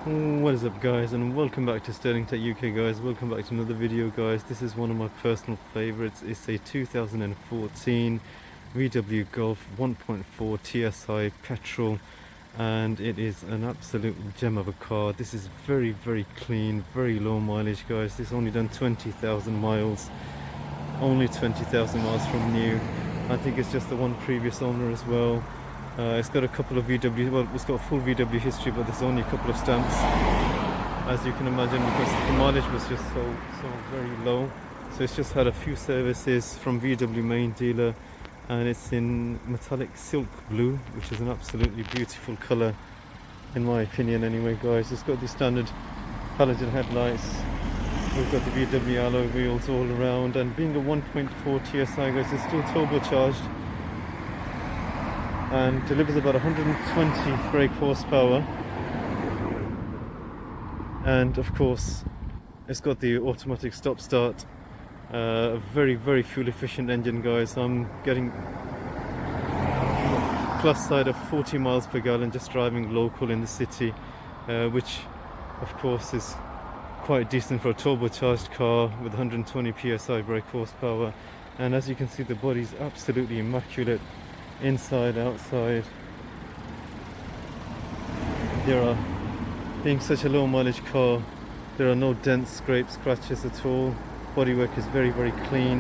What is up, guys, and welcome back to Sterling Tech UK, guys. Welcome back to another video, guys. This is one of my personal favorites. It's a 2014 VW Golf 1.4 TSI petrol, and it is an absolute gem of a car. This is very clean, very low mileage, guys. This only done 20,000 miles, only 20,000 miles from new. I think it's just the one previous owner as well. It's got a couple of VW, well, it's got full VW history, but there's only a couple of stamps, as you can imagine, because the mileage was just so very low. So it's just had a few services from VW main dealer, and it's in metallic silk blue, which is an absolutely beautiful color, in my opinion anyway, guys. It's got the standard halogen headlights. We've got the VW alloy wheels all around, and being a 1.4 TSI, guys, it's still turbocharged and delivers about 120 brake horsepower, and of course it's got the automatic stop start. A very fuel efficient engine, guys. I'm getting plus side of 40 miles per gallon just driving local in the city, which of course is quite decent for a turbocharged car with 120 psi brake horsepower. And as you can see, the body's absolutely immaculate, inside, outside. Being such a low mileage car, there are no dents, scrapes, scratches at all. Bodywork is very clean,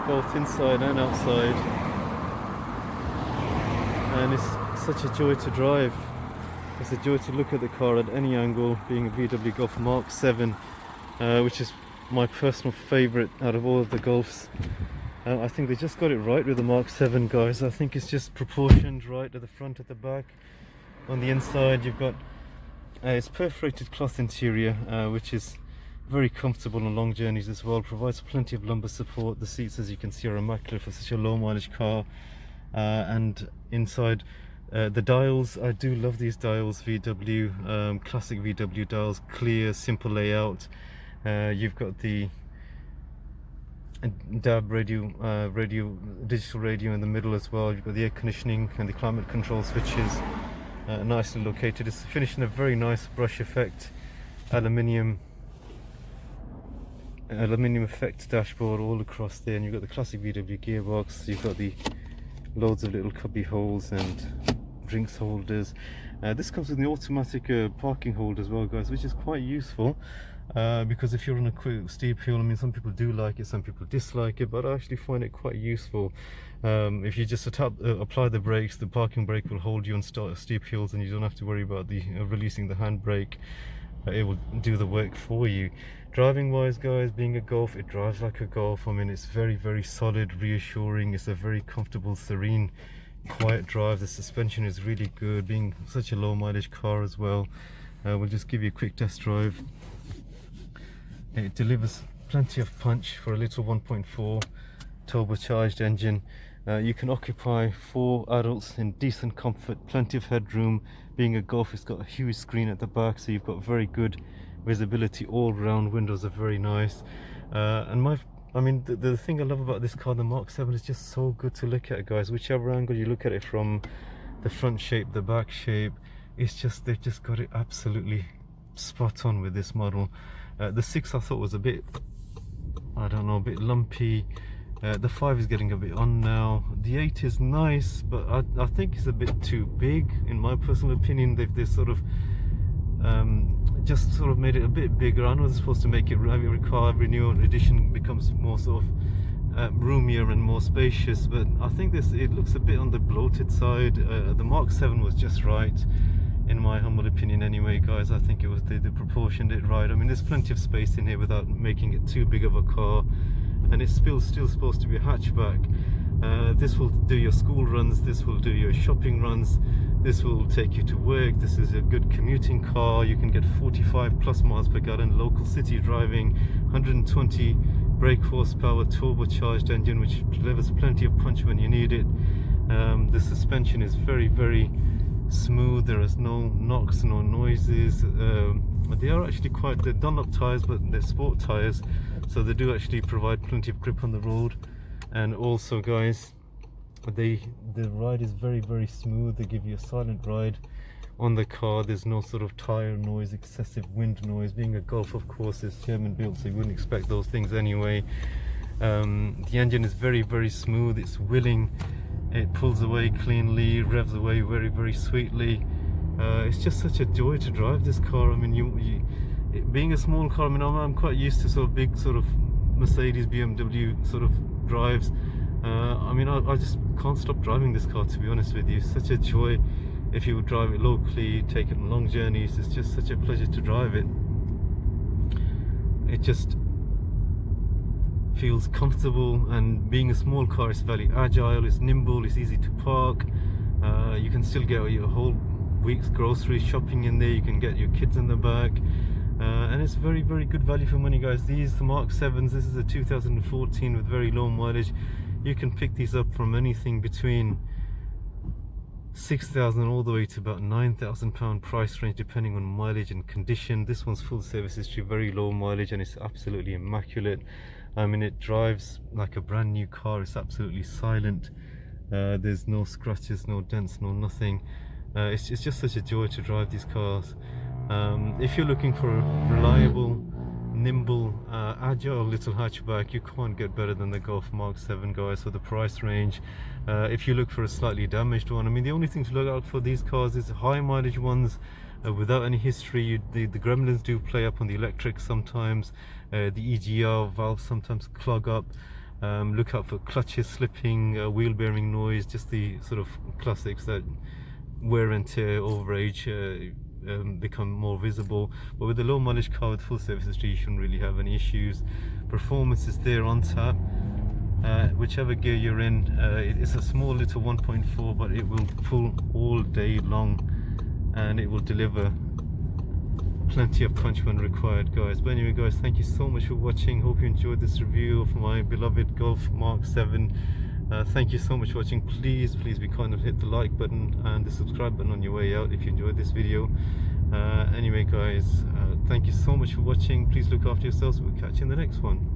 both inside and outside, and it's such a joy to drive. It's a joy to look at the car at any angle, being a VW Golf Mark 7, which is my personal favorite out of all of the Golfs. I think they just got it right with the Mark 7, guys. I think it's just proportioned right at the front, at the back. On the inside you've got it's perforated cloth interior, which is very comfortable on long journeys as well. Provides plenty of lumbar support. The seats, as you can see, are immaculate for such a low mileage car. And inside, the dials, I do love these dials. VW, classic VW dials, clear, simple layout. You've got the DAB radio, digital radio in the middle as well. You've got the air conditioning and the climate control switches, nicely located. It's finished in a very nice brush effect, aluminium effect dashboard all across there, and you've got the classic VW gearbox. You've got the loads of little cubby holes and drinks holders. This comes with the automatic parking hold as well, guys, which is quite useful. Because if you're on a quick steep hill, I mean, some people do like it, some people dislike it, but I actually find it quite useful. If you just apply the brakes, the parking brake will hold you on steep hills, and you don't have to worry about the releasing the handbrake. It will do the work for you. Driving wise, guys, being a Golf, it drives like a Golf. I mean, it's very solid, reassuring. It's a very comfortable, serene, quiet drive. The suspension is really good, being such a low mileage car as well. We'll just give you a quick test drive. It delivers plenty of punch for a little 1.4 turbocharged engine. You can occupy 4 adults in decent comfort, plenty of headroom. Being a Golf, it's got a huge screen at the back, so you've got very good visibility all round. Windows are very nice. I mean, the thing I love about this car, the Mark 7, is just so good to look at, guys. Whichever angle you look at it from, the front shape, the back shape, it's just, they've just got it absolutely spot on with this model. The 6 I thought was a bit, I don't know, a bit lumpy. The 5 is getting a bit on now. The 8 is nice, but I think it's a bit too big, in my personal opinion. They've sort of just sort of made it a bit bigger. I know they're supposed to make it, every new edition becomes more sort of roomier and more spacious, but I think it looks a bit on the bloated side. The Mark 7 was just right, in my humble opinion anyway, guys. I think it was they proportioned it right. I mean, there's plenty of space in here without making it too big of a car, and it's still supposed to be a hatchback. This will do your school runs, this will do your shopping runs, this will take you to work. This is a good commuting car. You can get 45 plus miles per gallon local city driving, 120 brake horsepower, turbocharged engine, which delivers plenty of punch when you need it. The suspension is very smooth. There is no knocks, no noises. They are actually they're Dunlop tires, but they're sport tires, so they do actually provide plenty of grip on the road. And also, guys, the ride is very smooth. They give you a silent ride on the car. There's no sort of tire noise, excessive wind noise. Being a Golf, of course, is German built, so you wouldn't expect those things anyway. The engine is very smooth, it's willing, it pulls away cleanly, revs away very sweetly. It's just such a joy to drive this car. I mean, it being a small car, I mean, I'm quite used to sort of big sort of Mercedes, BMW sort of drives. I mean, I just can't stop driving this car, to be honest with you. Such a joy. If you would drive it locally, take it on long journeys, it's just such a pleasure to drive it. It just feels comfortable, and being a small car, it's very agile, it's nimble, it's easy to park. You can still get your whole week's grocery shopping in there. You can get your kids in the back, and it's very good value for money, guys. These, the Mark 7s, this is a 2014 with very low mileage. You can pick these up from anything between 6,000 all the way to about £9,000 price range, depending on mileage and condition. This one's full service history, very low mileage, and it's absolutely immaculate. I mean, it drives like a brand new car. It's absolutely silent. There's no scratches, no dents, no nothing. It's just such a joy to drive these cars. If you're looking for a reliable, nimble, agile little hatchback, you can't get better than the Golf Mark 7, guys, for the price range. If you look for a slightly damaged one, I mean, the only thing to look out for these cars is high mileage ones without any history. The gremlins do play up on the electric sometimes. The EGR valves sometimes clog up. Look out for clutches slipping, wheel bearing noise, just the sort of classics that wear and tear over age become more visible. But with a low mileage car with full service history, you shouldn't really have any issues. Performance is there on tap. Whichever gear you're in, it's a small little 1.4, but it will pull all day long, and it will deliver plenty of punch when required, guys. But anyway, guys, thank you so much for watching. Hope you enjoyed this review of my beloved Golf Mark 7. Thank you so much for watching. Please be kind and hit the like button and the subscribe button on your way out if you enjoyed this video. Anyway, guys, thank you so much for watching. Please look after yourselves. We'll catch you in the next one.